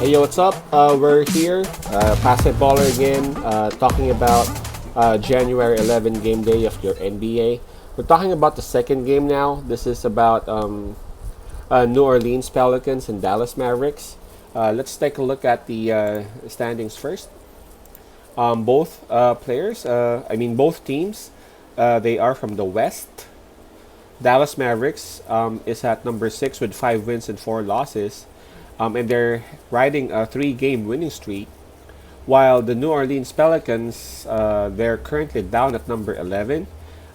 Hey, yo, what's up? We're here, Passive Baller again, talking about January 11 game day of your NBA. We're talking about the second game now. This is about New Orleans Pelicans and Dallas Mavericks. Let's take a look at the standings first. Both teams, they are from the West. Dallas Mavericks is at number 6 with 5 wins and 4 losses. And they're riding a 3-game winning streak. While the New Orleans Pelicans, they're currently down at number 11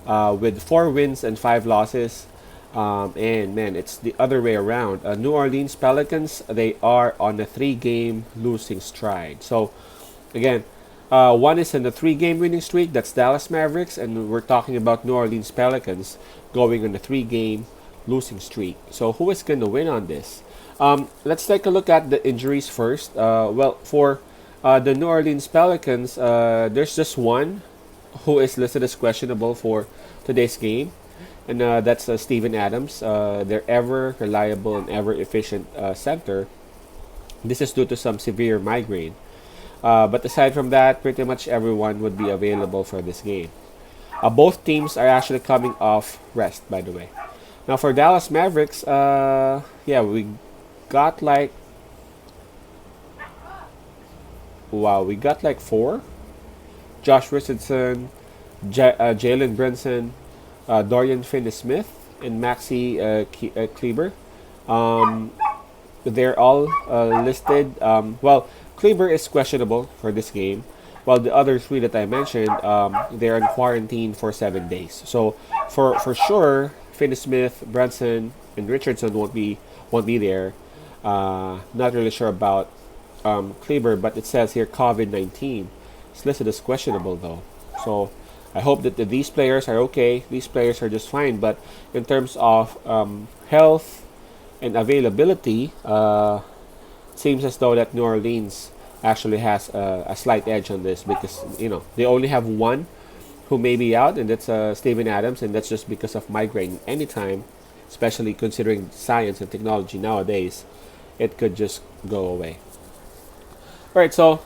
with 4 wins and 5 losses. And man, it's the other way around. New Orleans Pelicans, they are on a 3-game losing stride. So again, one is in the 3-game winning streak. That's Dallas Mavericks, and we're talking about New Orleans Pelicans going on a 3-game losing streak. So who is going to win on this? Let's take a look at the injuries first. For the New Orleans Pelicans, there's just one who is listed as questionable for today's game, and that's Steven Adams, their ever reliable and ever efficient center. This is due to some severe migraine. But aside from that, pretty much everyone would be available for this game. Both teams are actually coming off rest, by the way. Now for Dallas Mavericks, we got like we got like 4: Josh Richardson, Jalen Brunson, Dorian Finney-Smith, and Maxi Kleber. They're all listed. Kleber is questionable for this game, while the other 3 that I mentioned, they're in quarantine for 7 days. So for sure, Finney-Smith, Brunson, and Richardson won't be there. Not really sure about Kleber, but it says here COVID-19. It's listed as questionable though. So I hope that these players are okay. These players are just fine. But in terms of health and availability, seems as though that New Orleans actually has a slight edge on this because they only have one who may be out, and that's Steven Adams, and that's just because of migraine. Anytime, especially considering science and technology nowadays, it could just go away. All right, so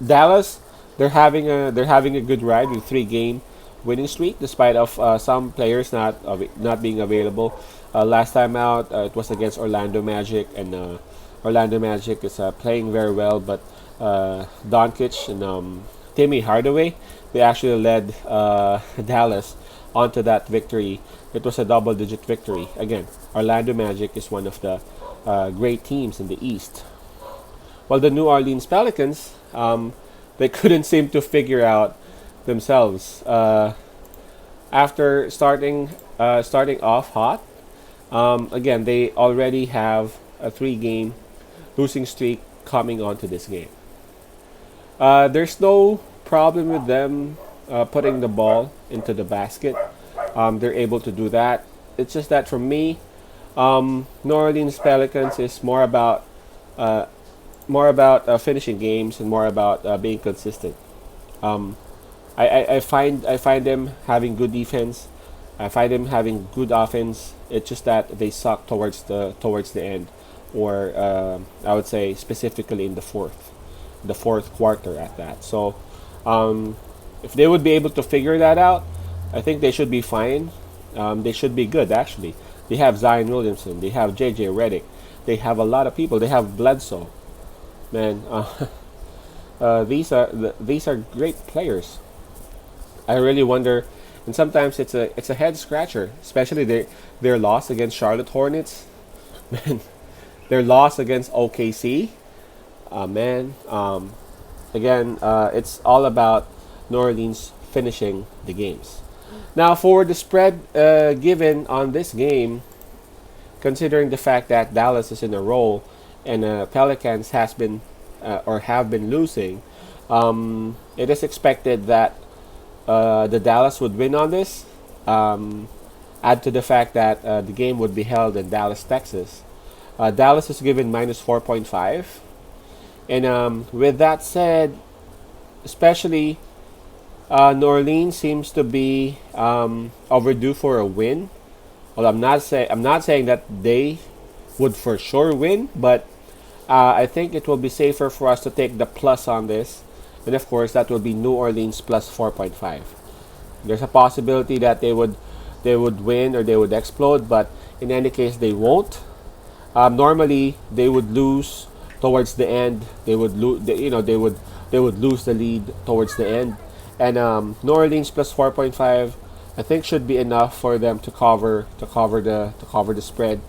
Dallas, they're having a good ride with 3-game winning streak, despite of some players not being available. Last time out, it was against Orlando Magic, and Orlando Magic is playing very well, but Doncic and Timmy Hardaway, they actually led Dallas onto that victory. It was a double-digit victory. Again, Orlando Magic is one of the great teams in the East. While the New Orleans Pelicans, they couldn't seem to figure out themselves after starting off hot. Again, they already have a 3-game losing streak coming onto this game. There's no problem with them putting the ball into the basket. They're able to do that. It's just that for me, New Orleans Pelicans is more about finishing games and more about being consistent. I find them having good defense. I find them having good offense. It's just that they suck towards the end, or I would say specifically in the fourth quarter at that. So if they would be able to figure that out, I think they should be fine. They should be good actually. They have Zion Williamson. They have JJ Redick. They have a lot of people. They have Bledsoe. Man, these are great players. I really wonder, and sometimes it's a head scratcher, especially their loss against Charlotte Hornets, man, their loss against OKC, man. Again, it's all about New Orleans finishing the games. Now, for the spread given on this game, considering the fact that Dallas is in a roll and Pelicans have been losing, it is expected that the Dallas would win on this. Add to the fact that the game would be held in Dallas, Texas. Dallas is given minus 4.5. And with that said, especially New Orleans seems to be overdue for a win. Well, I'm not saying that they would for sure win, but I think it will be safer for us to take the plus on this. And of course, that will be New Orleans plus 4.5. There's a possibility that they would win or they would explode, but in any case, they won't. Normally, they would lose towards the end. They would lose. They would lose the lead towards the end. And New Orleans plus 4.5, I think should be enough for them to cover the spread,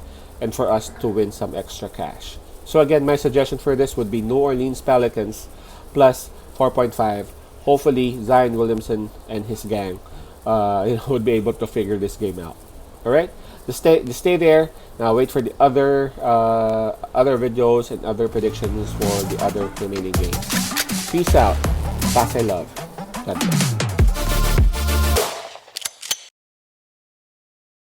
and for us to win some extra cash. So again, my suggestion for this would be New Orleans Pelicans plus 4.5. Hopefully, Zion Williamson and his gang would be able to figure this game out. All right, just stay there. Now wait for the other videos and other predictions for the other remaining games. Peace out. Pass I love. God bless.